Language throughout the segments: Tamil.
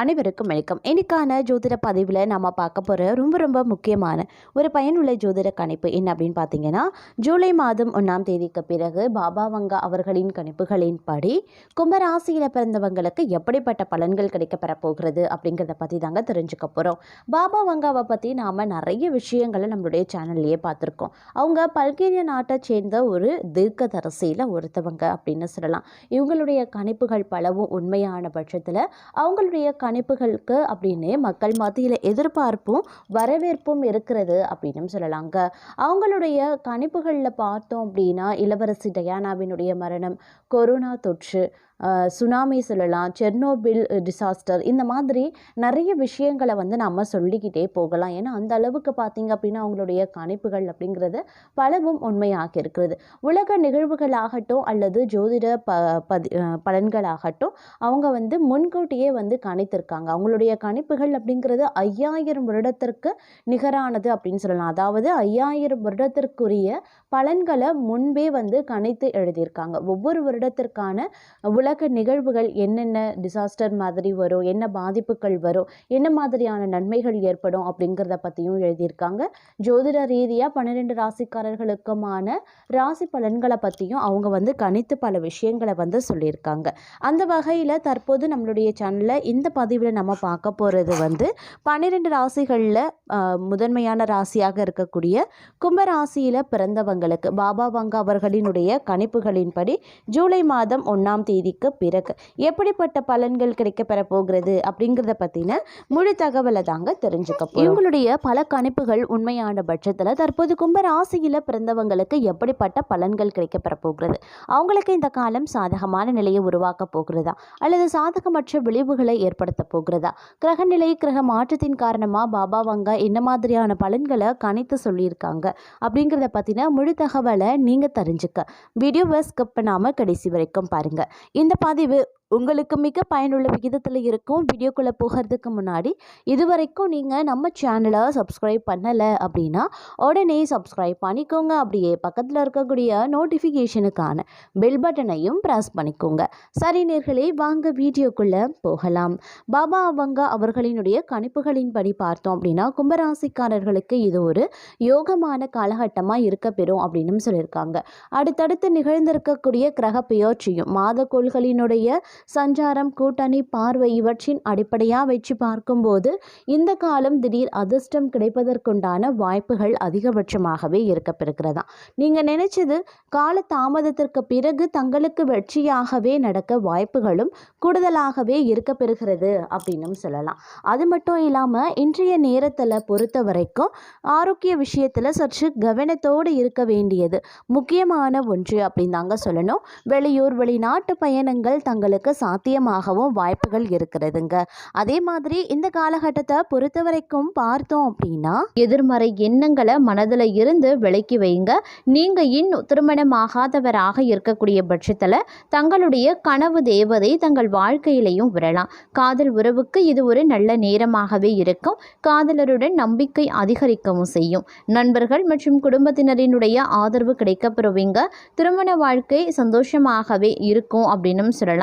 அனைவருக்கும் வணக்கம். இன்னைக்கான ஜோதிட பதிவில் நம்ம பார்க்க போகிற ரொம்ப முக்கியமான ஒரு பயனுள்ள ஜோதிட கணிப்பு என்ன அப்படின்னு பார்த்தீங்கன்னா, ஜூலை மாதம் 1ஆம் தேதிக்கு பிறகு பாபா வங்கா அவர்களின் கணிப்புகளின்படி கும்பராசியில் பிறந்தவங்களுக்கு எப்படிப்பட்ட பலன்கள் கிடைக்கப்பெற போகிறது அப்படிங்கிறத பற்றி தாங்க தெரிஞ்சுக்க போகிறோம். பாபா வங்காவை பற்றி நாம் நிறைய விஷயங்களை நம்மளுடைய சேனல்லையே பார்த்துருக்கோம். அவங்க பல்கேரிய நாட்டை சேர்ந்த ஒரு தீர்க்கதரிசியில் ஒருத்தவங்க அப்படின்னு சொல்லலாம். இவங்களுடைய கணிப்புகள் பலவும் உண்மையான பட்சத்தில் அவங்களுடைய கணிப்புகளுக்கு அப்படின்னு மக்கள் மத்தியில் எதிர்பார்ப்பும் வரவேற்பும் இருக்கிறது அப்படின்னு சொல்லலாங்க. அவங்களுடைய கணிப்புகளில் பார்த்தோம் அப்படின்னா, இளவரசி டயானாவினுடைய மரணம், கொரோனா தொற்று, சுனாமி சொல்லலாம், செர்னோபில் டிசாஸ்டர், இந்த மாதிரி நிறைய விஷயங்களை நம்ம சொல்லிக்கிட்டே போகலாம். ஏன்னா அந்த அளவுக்கு பார்த்திங்க அப்படின்னா அவங்களுடைய கணிப்புகள் அப்படிங்கிறது பலவும் உண்மையாக இருக்கிறது. உலக நிகழ்வுகளாகட்டும் அல்லது ஜோதிட பலன்களாகட்டும் அவங்க முன்கூட்டியே கணித்திருக்காங்க. அவங்களுடைய கணிப்புகள் அப்படிங்கிறது 5000 வருடத்திற்கு நிகரானது அப்படின்னு சொல்லலாம். அதாவது 5000 வருடத்திற்குரிய பலன்களை முன்பே கணித்து எழுதியிருக்காங்க. ஒவ்வொரு வருடத்திற்கான உலக நிகழ்வுகள் என்னென்ன டிசாஸ்டர் மாதிரி வரும், என்ன பாதிப்புகள் வரும், என்ன மாதிரியான நன்மைகள் ஏற்படும் அப்படிங்கிறத பற்றியும் எழுதியிருக்காங்க. ஜோதிட ரீதியாக 12 ராசிக்காரர்களுக்குமான ராசி பலன்களை பற்றியும் அவங்க கணித்து பல விஷயங்களை சொல்லியிருக்காங்க. அந்த வகையில் தற்போது நம்மளுடைய சேனலில் இந்த பதிவில் நம்ம பார்க்க போகிறது 12 ராசிகளில் முதன்மையான ராசியாக இருக்கக்கூடிய கும்பராசியில் பிறந்தவங்களுக்கு பாபா வங்கா அவர்களினுடைய கணிப்புகளின்படி ஜூலை மாதம் 1ஆம் தேதிக்கு பிறகு எப்படிப்பட்ட பலன்கள் கிடைக்கப்பெற போகிறது அப்படிங்கிறத பற்றின முழு தகவலை தாங்க தெரிஞ்சுக்க போகிறோம். இவங்களுடைய பல கணிப்புகள் உண்மையான பட்சத்தில் தற்போது கும்பராசியில் பிறந்தவங்களுக்கு எப்படிப்பட்ட பலன்கள் கிடைக்கப்பெற போகிறது, அவங்களுக்கு இந்த காலம் சாதகமான நிலையை உருவாக்க போகிறதா அல்லது சாதகமற்ற விளைவுகளை ஏற்படுத்த போகிறதா, கிரகநிலை கிரக மாற்றத்தின் காரணமாக பாபா வங்கா என்ன மாதிரியான பலன்களை கணித்து சொல்லியிருக்காங்க அப்படிங்கிறத பற்றின முழு தகவலை நீங்கள் தெரிஞ்சுக்க வீடியோவை ஸ்கிப் பண்ணாமல் கடைசி வரைக்கும் பாருங்கள். இந்த பதிவு உங்களுக்கு மிக பயனுள்ள விகிதத்தில் இருக்கும். வீடியோக்குள்ளே போகிறதுக்கு முன்னாடி இதுவரைக்கும் நீங்கள் நம்ம சேனலை சப்ஸ்கிரைப் பண்ணலை அப்படின்னா உடனே சப்ஸ்கிரைப் பண்ணிக்கோங்க. அப்படியே பக்கத்தில் இருக்கக்கூடிய நோட்டிஃபிகேஷனுக்கான பெல் பட்டனையும் ப்ரெஸ் பண்ணிக்கோங்க. சரி நேர்களே, வாங்க வீடியோக்குள்ளே போகலாம். பாபா வங்கா அவர்களினுடைய கணிப்புகளின்படி பார்த்தோம் அப்படின்னா கும்பராசிக்காரர்களுக்கு இது ஒரு யோகமான காலகட்டமாக இருக்க பெறும் அப்படின்னு சொல்லியிருக்காங்க. அடுத்தடுத்து நிகழ்ந்திருக்கக்கூடிய கிரக பெயர்ச்சியும் மாதக்கோள்களினுடைய சஞ்சாரம், கூட்டணி, பார்வை இவற்றின் அடிப்படையாக வச்சு பார்க்கும்போது இந்த காலம் திடீர் அதிர்ஷ்டம் கிடைப்பதற்குண்டான வாய்ப்புகள் அதிகபட்சமாகவே இருக்கப்பெறுகிறதா. நீங்கள் நினைச்சது கால தாமதத்திற்கு பிறகு தங்களுக்கு வெற்றியாகவே நடக்க வாய்ப்புகளும் கூடுதலாகவே இருக்கப்பெறுகிறது அப்படின்னு சொல்லலாம். அது மட்டும் இல்லாமல் இன்றைய நேரத்தில் பொறுத்த வரைக்கும் ஆரோக்கிய விஷயத்தில் சற்று கவனத்தோடு இருக்க வேண்டியது முக்கியமான ஒன்று அப்படின்னு தாங்க சொல்லணும். வெளியூர் வெளிநாட்டு பயணங்கள் தங்களுக்கு சாத்தியமாகவும் வாய்ப்புகள் இருக்கிறதுங்க. அதே மாதிரி இந்த காலகட்டத்தை பொறுத்த வரைக்கும் பார்த்தோம் அப்படின்னா எதிர்மறை எண்ணங்களை மனதில் இருந்து விலக்கி வைங்க. நீங்க இன்னும் திருமணமாகாதவராக இருக்கக்கூடிய பட்சத்தில் தங்களுடைய கனவு தேவதை தங்கள் வாழ்க்கையிலையும் விடலாம். காதல் உறவுக்கு இது ஒரு நல்ல நேரமாகவே இருக்கும். காதலருடன் நம்பிக்கை அதிகரிக்கவும் செய்யும். நண்பர்கள் மற்றும் குடும்பத்தினரினுடைய ஆதரவு கிடைக்கப்பெறுவீங்க. திருமண வாழ்க்கை சந்தோஷமாகவே இருக்கும் அப்படின்னு சொல்லலாம்.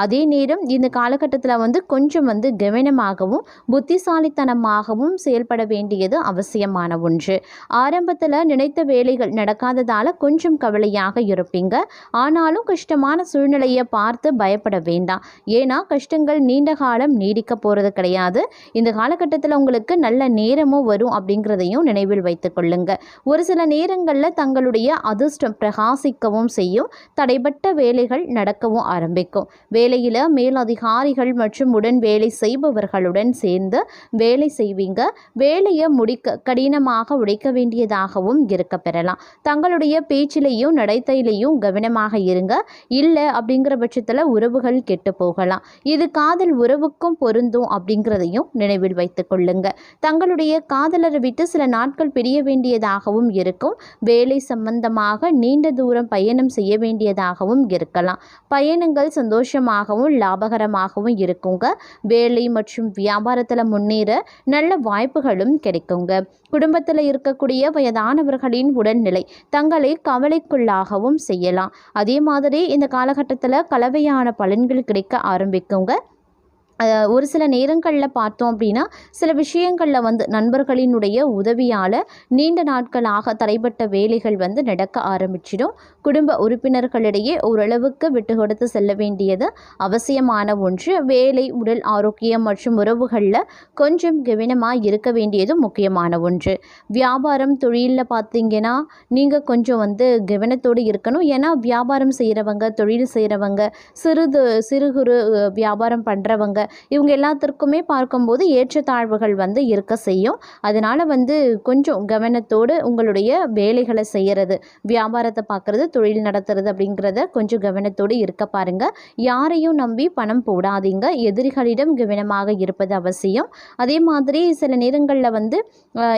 அதே நேரம் இந்த காலகட்டத்தில் கொஞ்சம் கவனமாகவும் புத்திசாலித்தனமாகவும் செயல்பட வேண்டியது அவசியமான ஒன்று. ஆரம்பத்தில் நினைத்த வேலைகள் நடக்காததால் கொஞ்சம் கவலையாக இருப்பீங்க. ஆனாலும் கஷ்டமான சூழ்நிலையை பார்த்து பயப்பட வேண்டாம். ஏன்னா கஷ்டங்கள் நீண்ட காலம் நீடிக்க போகிறது கிடையாது. இந்த காலகட்டத்தில் உங்களுக்கு நல்ல நேரமும் வரும் அப்படிங்கிறதையும் நினைவில் வைத்துக் கொள்ளுங்க. ஒரு சில நேரங்களில் தங்களுடைய அதிர்ஷ்டம் பிரகாசிக்கவும் செய்யும். தடைப்பட்ட வேலைகள் நடக்கவும் ஆரம்பிக்கும். வேலையில் மேலதிகாரிகள் மற்றும் உடன் வேலை செய்பவர்களுடன் சேர்ந்து வேலை செய்வீங்க. வேலையை முடிக்க கடினமாக உழைக்க வேண்டியதாகவும் இருக்க பெறலாம். தங்களுடைய பேச்சிலையும் நடத்தையிலையும் கவனமாக இருங்க. இல்லை அப்படிங்கிற பட்சத்தில் உறவுகள் கெட்டு போகலாம். இது காதல் உறவுக்கும் பொருந்தும் அப்படிங்கிறதையும் நினைவில் வைத்துக் கொள்ளுங்க. தங்களுடைய காதலரை விட்டு சில நாட்கள் பிரிய வேண்டியதாகவும் இருக்கும். வேலை சம்பந்தமாக நீண்ட தூரம் பயணம் செய்ய வேண்டியதாகவும் இருக்கலாம். பயணங்கள் சந்தோஷமாகவும் லாபகரமாகவும் இருக்குங்க. வேலை மற்றும் வியாபாரத்தில் முன்னேற நல்ல வாய்ப்புகளும் கிடைக்குங்க. குடும்பத்தில் இருக்கக்கூடிய வயதானவர்களின் உடல்நிலை தங்களை கவலைக்குள்ளாகவும் செய்யலாம். அதே மாதிரி இந்த காலகட்டத்தில் கலவையான பலன்கள் கிடைக்க ஆரம்பிக்குங்க. ஒரு சில நேரங்களில் பார்த்தோம் அப்படின்னா சில விஷயங்களில் வந்து நண்பர்களினுடைய உதவியால் நீண்ட நாட்களாக தடைப்பட்ட வேலைகள் வந்து நடக்க ஆரம்பிச்சிடும். குடும்ப உறுப்பினர்களிடையே ஓரளவுக்கு விட்டு கொடுத்து செல்ல வேண்டியது அவசியமான ஒன்று. வேலை, உடல் ஆரோக்கியம் மற்றும் உறவுகளில் கொஞ்சம் கவனமாக இருக்க வேண்டியதும் முக்கியமான ஒன்று. வியாபாரம், தொழிலில் பார்த்தீங்கன்னா நீங்கள் கொஞ்சம் வந்து கவனத்தோடு இருக்கணும். ஏன்னா வியாபாரம் செய்கிறவங்க, தொழில் செய்கிறவங்க, சிறு குறு வியாபாரம் பண்ணுறவங்க, இவங்க எல்லாத்திற்குமே பார்க்கும்போது ஏற்றத்தாழ்வுகள் வந்து இருக்க செய்யும். அதனால் வந்து கொஞ்சம் கவனத்தோடு உங்களுடைய வேலைகளை செய்கிறது, வியாபாரத்தை பார்க்குறது, தொழில் நடத்துறது அப்படிங்கிறத கொஞ்சம் கவனத்தோடு இருக்க பாருங்கள். யாரையும் நம்பி பணம் போடாதீங்க. எதிரிகளிடம் கவனமாக இருப்பது அவசியம். அதே மாதிரி சில நேரங்களில் வந்து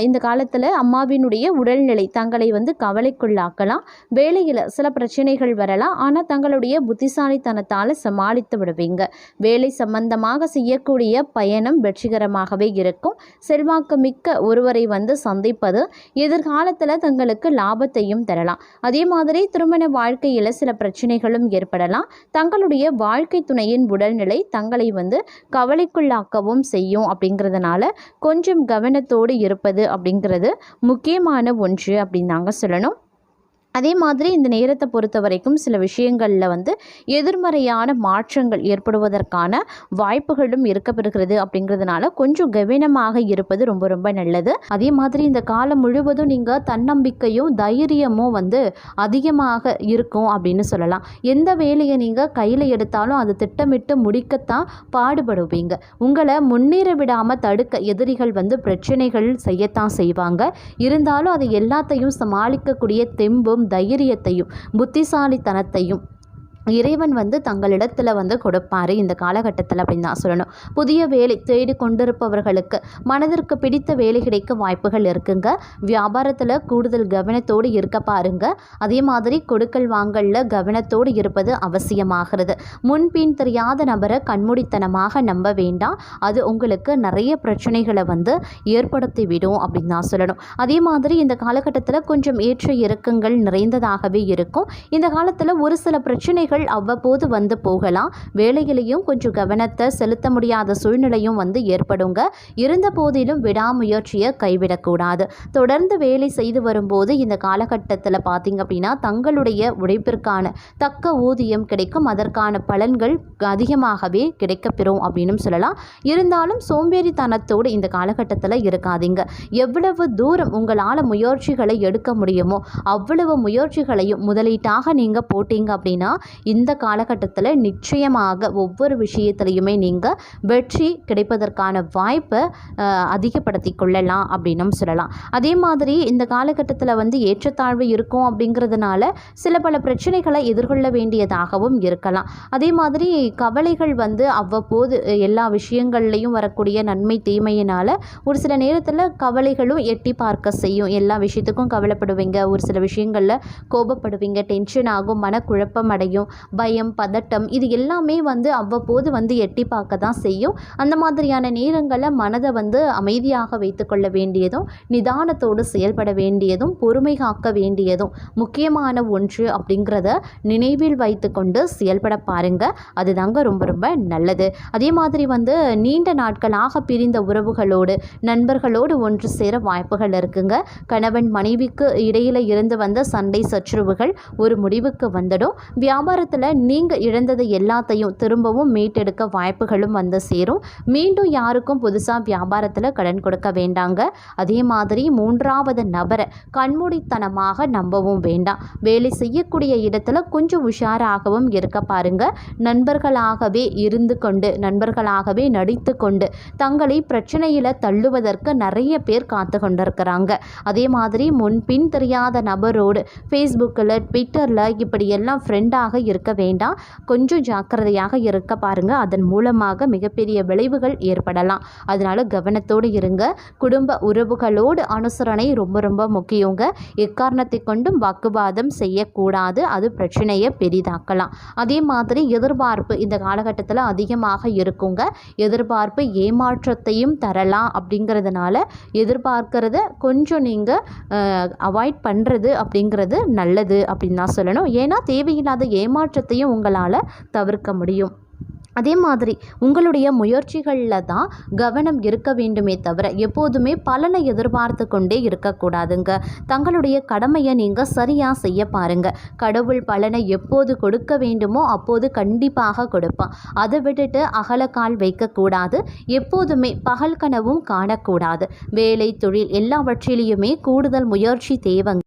இந்த காலத்தில் அம்மாவினுடைய உடல்நிலை தங்களை வந்து கவலைக்குள்ளாக்கலாம். வேலையில் சில பிரச்சனைகள் வரலாம். ஆனால் தங்களுடைய புத்திசாலித்தனத்தால் சமாளித்து விடுவீங்க. வேலை சம்பந்தமாக செய்யக்கூடிய பயணம் வெற்றிகரமாகவே இருக்கும். செல்வாக்கு மிக்க ஒருவரை வந்து சந்திப்பது எதிர்காலத்தில் தங்களுக்கு லாபத்தையும் தரலாம். அதே மாதிரி திருமண வாழ்க்கையில் சில பிரச்சனைகளும் ஏற்படலாம். தங்களுடைய வாழ்க்கை துணையின் உடல்நிலை தங்களை வந்து கவலைக்குள்ளாக்கவும் செய்யும். அப்படிங்கிறதுனால கொஞ்சம் கவனத்தோடு இருப்பது அப்படிங்கிறது முக்கியமான ஒன்று அப்படின்னு நாங்கள் சொல்லணும். அதே மாதிரி இந்த நேரத்தை பொறுத்த வரைக்கும் சில விஷயங்களில் வந்து எதிர்மறையான மாற்றங்கள் ஏற்படுவதற்கான வாய்ப்புகளும் இருக்கப்பெறுகிறது. அப்படிங்கிறதுனால கொஞ்சம் கவனமாக இருப்பது ரொம்ப ரொம்ப நல்லது. அதே மாதிரி இந்த காலம் முழுவதும் நீங்கள் தன்னம்பிக்கையும் தைரியமும் வந்து அதிகமாக இருக்கும் அப்படின்னு சொல்லலாம். எந்த வேலையை நீங்கள் கையில் எடுத்தாலும் அது திட்டமிட்டு முடிக்கத்தான் பாடுபடுவீங்க. உங்களை முன்னேற விடாமல் தடுக்க எதிரிகள் வந்து பிரச்சனைகள் செய்யத்தான் செய்வாங்க. இருந்தாலும் அதை எல்லாத்தையும் சமாளிக்கக்கூடிய தெம்பும் தைரியத்தையும் புத்திசாலித்தனத்தையும் இறைவன் வந்து தங்களிடத்தில் வந்து கொடுப்பார் இந்த காலகட்டத்தில் அப்படின்னு தான் சொல்லணும். புதிய வேலை தேடி கொண்டிருப்பவர்களுக்கு மனதிற்கு பிடித்த வேலை கிடைக்க வாய்ப்புகள் இருக்குங்க. வியாபாரத்தில் கூடுதல் கவனத்தோடு இருக்க பாருங்க. அதே மாதிரி கொடுக்கல் வாங்கலில் கவனத்தோடு இருப்பது அவசியமாகிறது. முன்பின் தெரியாத நபரை கண்மூடித்தனமாக நம்ப வேண்டாம். அது உங்களுக்கு நிறைய பிரச்சனைகளை வந்து ஏற்படுத்தி விடும் அப்படின்னு தான் சொல்லணும். அதே மாதிரி இந்த காலகட்டத்தில் கொஞ்சம் ஏற்ற இறக்கங்கள் நிறைந்ததாகவே இருக்கும். இந்த காலத்தில் ஒரு சில பிரச்சனைகள் அவ்வப்போது வந்து போகலாம். வேலையிலையும் கொஞ்சம் கவனத்தை செலுத்த முடியாத சூழ்நிலையும் வந்து ஏற்படுங்க. இருந்த போதிலும் விடாமுயற்சியை கைவிடக்கூடாது. தொடர்ந்து வேலை செய்து வரும்போது இந்த காலகட்டத்தில் பார்த்தீங்க அப்படின்னா தங்களுடைய உழைப்பிற்கான தக்க ஊதியம் கிடைக்கும். அதற்கான பலன்கள் அதிகமாகவே கிடைக்கப்பெறும் அப்படின்னு சொல்லலாம். இருந்தாலும் சோம்பேறித்தனத்தோடு இந்த காலகட்டத்தில் இருக்காதீங்க. எவ்வளவு தூரம் உங்களால் முயற்சிகளை எடுக்க முடியுமோ அவ்வளவு முயற்சிகளையும் முதலீட்டாக நீங்கள் போட்டீங்க அப்படின்னா இந்த காலகட்டத்தில் நிச்சயமாக ஒவ்வொரு விஷயத்திலையுமே நீங்கள் வெற்றி கிடைப்பதற்கான வாய்ப்பை அதிகப்படுத்தி கொள்ளலாம் அப்படின்னு சொல்லலாம். அதே மாதிரி இந்த காலகட்டத்தில் வந்து ஏற்றத்தாழ்வு இருக்கும். அப்படிங்கிறதுனால சில பல பிரச்சனைகளை எதிர்கொள்ள வேண்டியதாகவும் இருக்கலாம். அதே மாதிரி கவலைகள் வந்து அவ்வப்போது எல்லா விஷயங்கள்லையும் வரக்கூடிய நன்மை தீமையினால் ஒரு சில நேரத்தில் கவலைகளும் எட்டி பார்க்க செய்யும். எல்லா விஷயத்துக்கும் கவலைப்படுவீங்க. ஒரு சில விஷயங்களில் கோபப்படுவீங்க, டென்ஷன் ஆகும், மனக்குழப்பம் அடையும், பயம், பதட்டம், இது எல்லாமே வந்து அவ்வப்போது வந்து எட்டி பார்க்க தான் செய்யும். அந்த மாதிரியான நேரங்களில் மனதை வந்து அமைதியாக வைத்துக்கொள்ள வேண்டியதும், நிதானத்தோடு செயல்பட வேண்டியதும், பொறுமை காக்க வேண்டியதும் முக்கியமான ஒன்று அப்படிங்கிறத நினைவில் வைத்து கொண்டு செயல்பட பாருங்க. அதுதாங்க ரொம்ப ரொம்ப நல்லது. அதே மாதிரி வந்து நீண்ட நாட்களாக பிரிந்த உறவுகளோடு, நண்பர்களோடு ஒன்று சேர வாய்ப்புகள் இருக்குங்க. கணவன் மனைவிக்கு இடையில இருந்து வந்த சண்டை சச்சரவுகள் ஒரு முடிவுக்கு வந்துடும். வியாபாரத்தில் நீங்கள் இழந்தது எல்லாத்தையும் திரும்பவும் மீட்டெடுக்க வாய்ப்புகளும் வந்து சேரும். மீண்டும் யாருக்கும் புதுசாக வியாபாரத்தில் கடன் கொடுக்க வேண்டாங்க. அதே மாதிரி மூன்றாவது நபரை கண்மூடித்தனமாக நம்பவும் வேண்டாம். வேலை செய்யக்கூடிய இடத்துல கொஞ்சம் உஷாராகவும் இருக்க பாருங்க. நண்பர்களாகவே இருந்து கொண்டு, நண்பர்களாகவே நடித்து கொண்டு தங்களை பிரச்சனையில் தள்ளுவதற்கு நிறைய பேர் காத்து கொண்டிருக்கிறாங்க. அதே மாதிரி முன்பின் தெரியாத நபரோடு ஃபேஸ்புக்கில், ட்விட்டரில் இப்படியெல்லாம் ஃப்ரெண்டாக இருக்க வேண்டாம். கொஞ்சம் ஜாக்கிரதையாக இருக்க பாருங்க. அதன் மூலமாக மிகப்பெரிய விளைவுகள் ஏற்படலாம். அதனால கவனத்தோடு இருங்க. குடும்ப உறவுகளோடு அனுசரணை ரொம்ப ரொம்ப முக்கியங்க. எக்காரணத்தை கொண்டும் வாக்குவாதம் செய்யக்கூடாது. அது பிரச்சனையை பெரிதாக்கலாம். அதே மாதிரி எதிர்பார்ப்பு இந்த காலகட்டத்தில் அதிகமாக இருக்குங்க. எதிர்பார்ப்பு ஏமாற்றத்தையும் தரலாம். அப்படிங்கிறதுனால எதிர்பார்க்கிறத கொஞ்சம் நீங்கள் அவாய்ட் பண்ணுறது அப்படிங்கிறது நல்லது அப்படின்னு தான் சொல்லணும். ஏன்னா தேவையில்லாத ஏமாற்றத்தையும் உங்களால் தவிர்க்க முடியும். அதே மாதிரி உங்களுடைய முயற்சிகளில் தான் கவனம் இருக்க வேண்டுமே தவிர எப்போதுமே பலனை எதிர்பார்த்து கொண்டே இருக்கக்கூடாதுங்க. தங்களுடைய கடமையை நீங்கள் சரியாக செய்ய பாருங்கள். கடவுள் பலனை எப்போது கொடுக்க வேண்டுமோ அப்போது கண்டிப்பாக கொடுப்பான். அதை விட்டுட்டு அகலக்கால் வைக்கக்கூடாது. எப்போதுமே பகல் கனவும் காணக்கூடாது. வேலை, தொழில் எல்லாவற்றிலையுமே கூடுதல் முயற்சி தேவைங்க.